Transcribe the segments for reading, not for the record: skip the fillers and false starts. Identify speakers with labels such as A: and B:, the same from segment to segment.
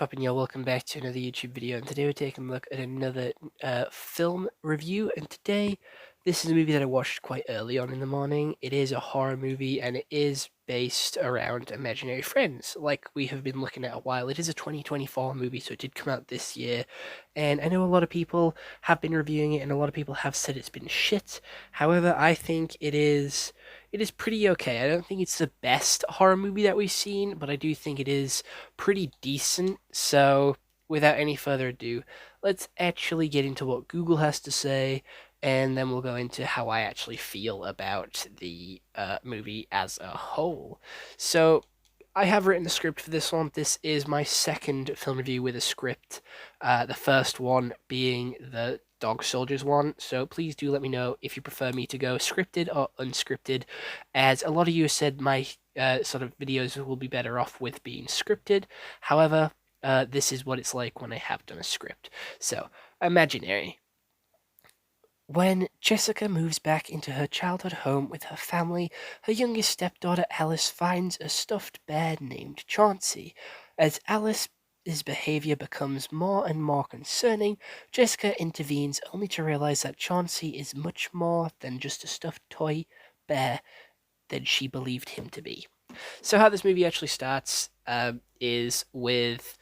A: poppin', y'all? Welcome back to another YouTube video, and today we're taking a look at another film review. And today, this is a movie that I watched quite early on in the morning. It is a horror movie, and it is based around imaginary friends, like we have been looking at a while. It is a 2024 movie, so it did come out this year, and I know a lot of people have been reviewing it, and a lot of people have said it's been shit. However, I think it is pretty okay. I don't think it's the best horror movie that we've seen, but I do think it is pretty decent. So, without any further ado, let's actually get into what Google has to say, and then we'll go into how I actually feel about the movie as a whole. So, I have written the script for this one. This is my second film review with a script. The first one being the Dog Soldiers one. So please do let me know if you prefer me to go scripted or unscripted, as a lot of you have said my sort of videos will be better off with being scripted. However, this is what it's like when I have done a script. So, imaginary. When Jessica moves back into her childhood home with her family, her youngest stepdaughter Alice finds a stuffed bear named Chauncey. As Alice's behavior becomes more and more concerning, Jessica intervenes only to realize that Chauncey is much more than just a stuffed toy bear than she believed him to be. So, how this movie actually starts is with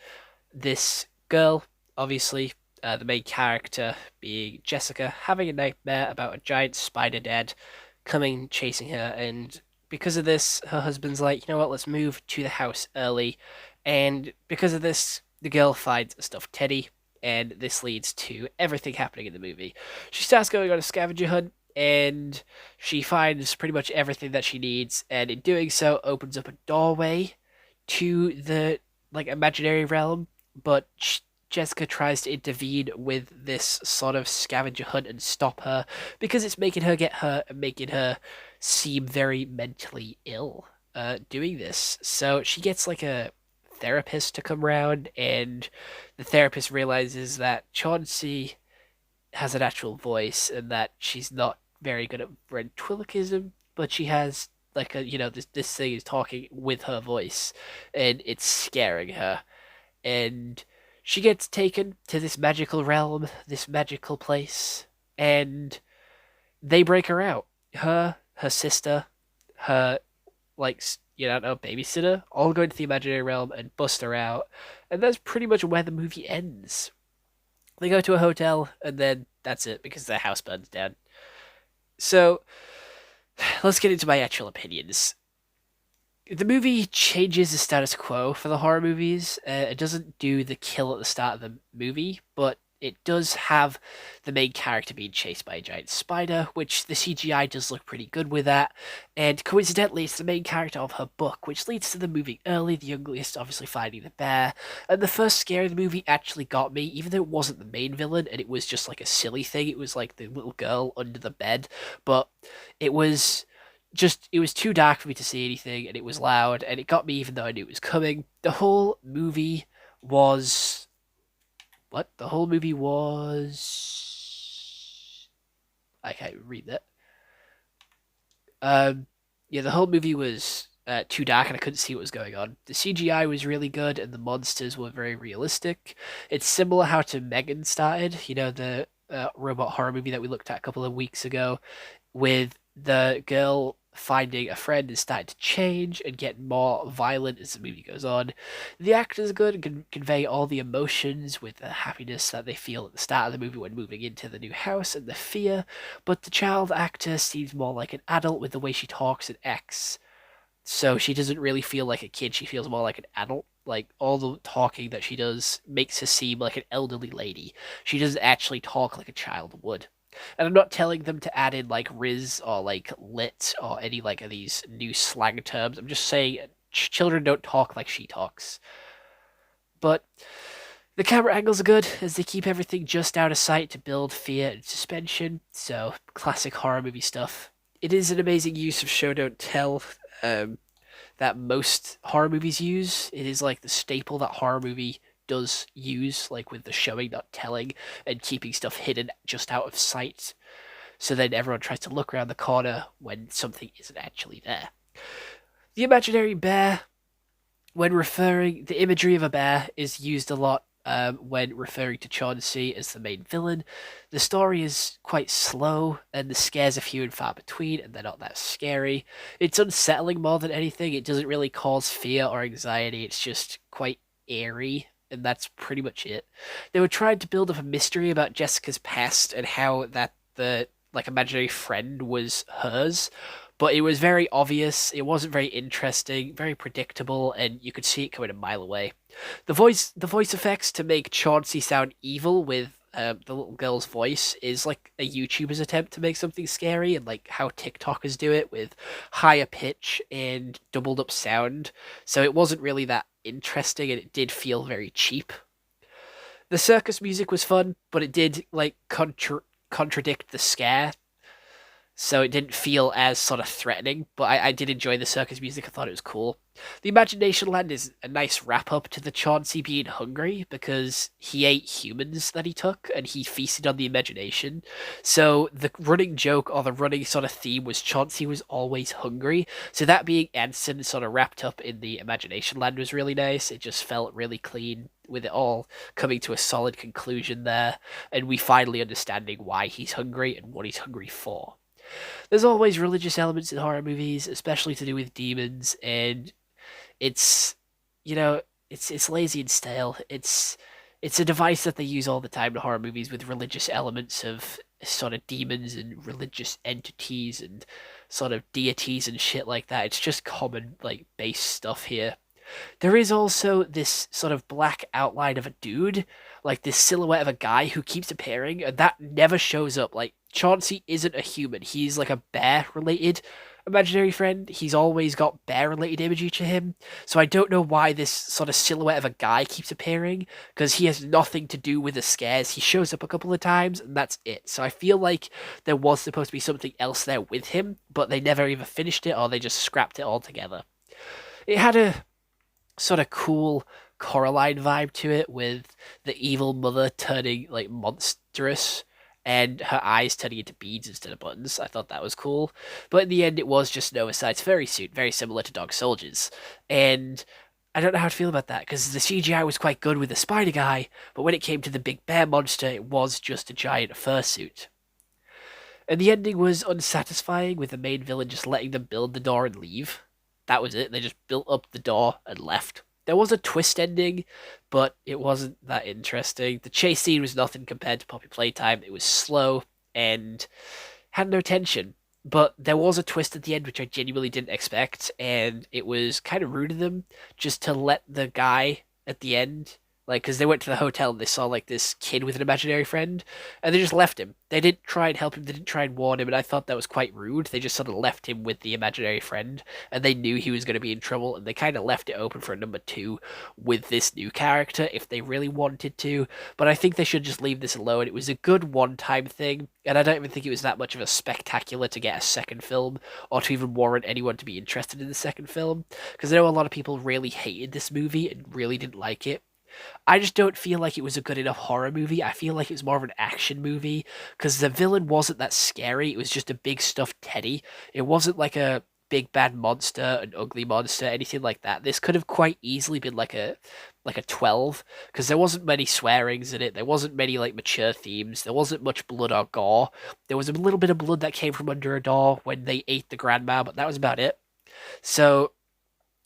A: this girl, obviously, the main character being Jessica, having a nightmare about a giant spider dead coming chasing her, and because of this, her husband's like, you know what, let's move to the house early, and because of this, the girl finds a stuffed teddy, and this leads to everything happening in the movie. She starts going on a scavenger hunt, and she finds pretty much everything that she needs, and in doing so, opens up a doorway to the imaginary realm, but Jessica tries to intervene with this sort of scavenger hunt and stop her because it's making her get hurt and making her seem very mentally ill doing this. So she gets like a therapist to come around, and the therapist realizes that Chauncey has an actual voice and that she's not very good at ventriloquism, but she has like a this thing is talking with her voice, and it's scaring her, and she gets taken to this magical realm, this magical place, and they break her out. Her sister, her no babysitter, all go into the imaginary realm and bust her out, and that's pretty much where the movie ends. They go to a hotel, and then that's it because their house burns down. So let's get into my actual opinions. The movie changes the status quo for the horror movies. It doesn't do the kill at the start of the movie, but it does have the main character being chased by a giant spider, which the CGI does look pretty good with that. And coincidentally, it's the main character of her book, which leads to them moving early, the youngest obviously finding the bear. And the first scare of the movie actually got me, even though it wasn't the main villain and it was just like a silly thing. It was like the little girl under the bed, but it was it was too dark for me to see anything, and it was loud, and it got me even though I knew it was coming. The whole movie was what? The whole movie was I can't read that. Yeah, the whole movie was too dark, and I couldn't see what was going on. The CGI was really good, and the monsters were very realistic. It's similar how to Megan started, the robot horror movie that we looked at a couple of weeks ago, with the girl finding a friend and starting to change and get more violent as the movie goes on. The actors are good and can convey all the emotions with the happiness that they feel at the start of the movie when moving into the new house and the fear, but the child actor seems more like an adult with the way she talks and acts. So she doesn't really feel like a kid, she feels more like an adult. Like, all the talking that she does makes her seem like an elderly lady. She doesn't actually talk like a child would. And I'm not telling them to add in like Riz or like lit or any like of these new slang terms. I'm just saying children don't talk like she talks. But the camera angles are good as they keep everything just out of sight to build fear and suspension. So, classic horror movie stuff. It is an amazing use of show don't tell that most horror movies use. It is like the staple that horror movie does use, like with the showing, not telling, and keeping stuff hidden just out of sight. So then everyone tries to look around the corner when something isn't actually there. The imaginary bear when referring, the imagery of a bear is used a lot when referring to Chauncey as the main villain. The story is quite slow, and the scares are few and far between, and they're not that scary. It's unsettling more than anything. It doesn't really cause fear or anxiety. It's just quite eerie, and that's pretty much it. They were trying to build up a mystery about Jessica's past and how that the like imaginary friend was hers, but it was very obvious. It wasn't very interesting, very predictable, and you could see it coming a mile away. The voice effects to make Chauncey sound evil with the little girl's voice is like a YouTuber's attempt to make something scary, and like how TikTokers do it with higher pitch and doubled up sound. So it wasn't really that interesting, and it did feel very cheap. The circus music was fun, but it did like contradict the scare, so it didn't feel as sort of threatening. But I did enjoy the circus music. I thought it was cool. The Imagination Land is a nice wrap up to the Chauncey being hungry because he ate humans that he took and he feasted on the imagination. So the running joke or the running sort of theme was Chauncey was always hungry. So that being Anson sort of wrapped up in the Imagination Land was really nice. It just felt really clean with it all coming to a solid conclusion there, and we finally understanding why he's hungry and what he's hungry for. There's always religious elements in horror movies, especially to do with demons, and it's you know it's lazy and stale. It's a device that they use all the time in horror movies with religious elements of sort of demons and religious entities and sort of deities and shit like that. It's just common like base stuff here. There is also this sort of black outline of a dude, like this silhouette of a guy who keeps appearing, and that never shows up. Like, Chauncey isn't a human, he's like a bear related imaginary friend. He's always got bear related imagery to him. So I don't know why this sort of silhouette of a guy keeps appearing, because he has nothing to do with the scares. He shows up a couple of times, and that's it. So I feel like there was supposed to be something else there with him, but they never either finished it or they just scrapped it altogether. It had a sort of cool Coraline vibe to it, with the evil mother turning like monstrous and her eyes turning into beads instead of buttons. I thought that was cool. But in the end, it was just Noah Side's furry suit, very similar to Dog Soldiers. And I don't know how to feel about that, because the CGI was quite good with the spider guy, but when it came to the big bear monster, it was just a giant fursuit. And the ending was unsatisfying, with the main villain just letting them build the door and leave. That was it. They just built up the door and left. There was a twist ending, but it wasn't that interesting. The chase scene was nothing compared to Poppy Playtime. It was slow and had no tension. But there was a twist at the end which I genuinely didn't expect, and it was kind of rude of them just to let the guy at the end, like, because they went to the hotel and they saw like this kid with an imaginary friend, and they just left him. They didn't try and help him. They didn't try and warn him, and I thought that was quite rude. They just sort of left him with the imaginary friend, and they knew he was going to be in trouble, and they kind of left it open for a number two with this new character if they really wanted to. But I think they should just leave this alone. It was a good one-time thing, and I don't even think it was that much of a spectacular to get a second film or to even warrant anyone to be interested in the second film. Because I know a lot of people really hated this movie and really didn't like it. I just don't feel like it was a good enough horror movie. I feel like it was more of an action movie, because the villain wasn't that scary. It was just a big stuffed teddy. It wasn't like a big bad monster, an ugly monster, anything like that. This could have quite easily been like a 12, because there wasn't many swearings in it. There wasn't many like mature themes. There wasn't much blood or gore. There was a little bit of blood that came from under a door when they ate the grandma, but that was about it. So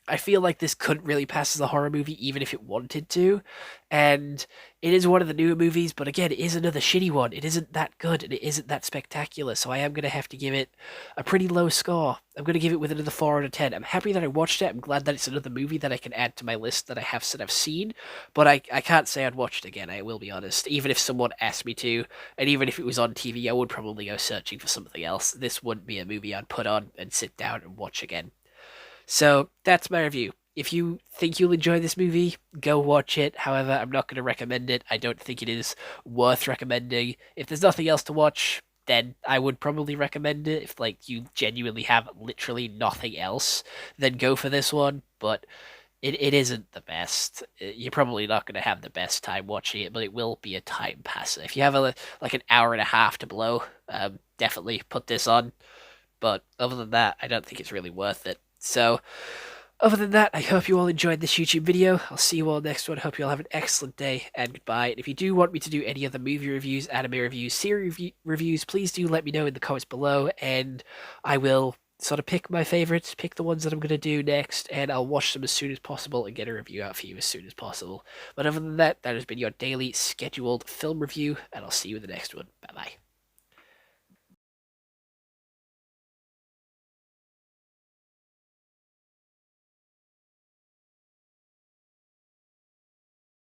A: I feel like this couldn't really pass as a horror movie even if it wanted to. And it is one of the newer movies, but again, it is another shitty one. It isn't that good and it isn't that spectacular. So I am going to have to give it a pretty low score. I'm going to give it with another 4 out of 10. I'm happy that I watched it. I'm glad that it's another movie that I can add to my list that I have said I've seen. But I can't say I'd watch it again, I will be honest. Even if someone asked me to, and even if it was on TV, I would probably go searching for something else. This wouldn't be a movie I'd put on and sit down and watch again. So that's my review. If you think you'll enjoy this movie, go watch it. However, I'm not going to recommend it. I don't think it is worth recommending. If there's nothing else to watch, then I would probably recommend it. If like you genuinely have literally nothing else, then go for this one. But it isn't the best. You're probably not going to have the best time watching it, but it will be a time passer. If you have like an hour and a half to blow, definitely put this on. But other than that, I don't think it's really worth it. So Other than that, I hope you all enjoyed this YouTube video. I'll see you all next one. Hope you all have an excellent day, and goodbye. And if you do want me to do any other movie reviews, anime reviews, series reviews, please do let me know in the comments below, and I will sort of pick my favorites, pick the ones that I'm going to do next, and I'll watch them as soon as possible and get a review out for you as soon as possible. But other than that, that has been your daily scheduled film review, and I'll see you in the next one. Bye bye.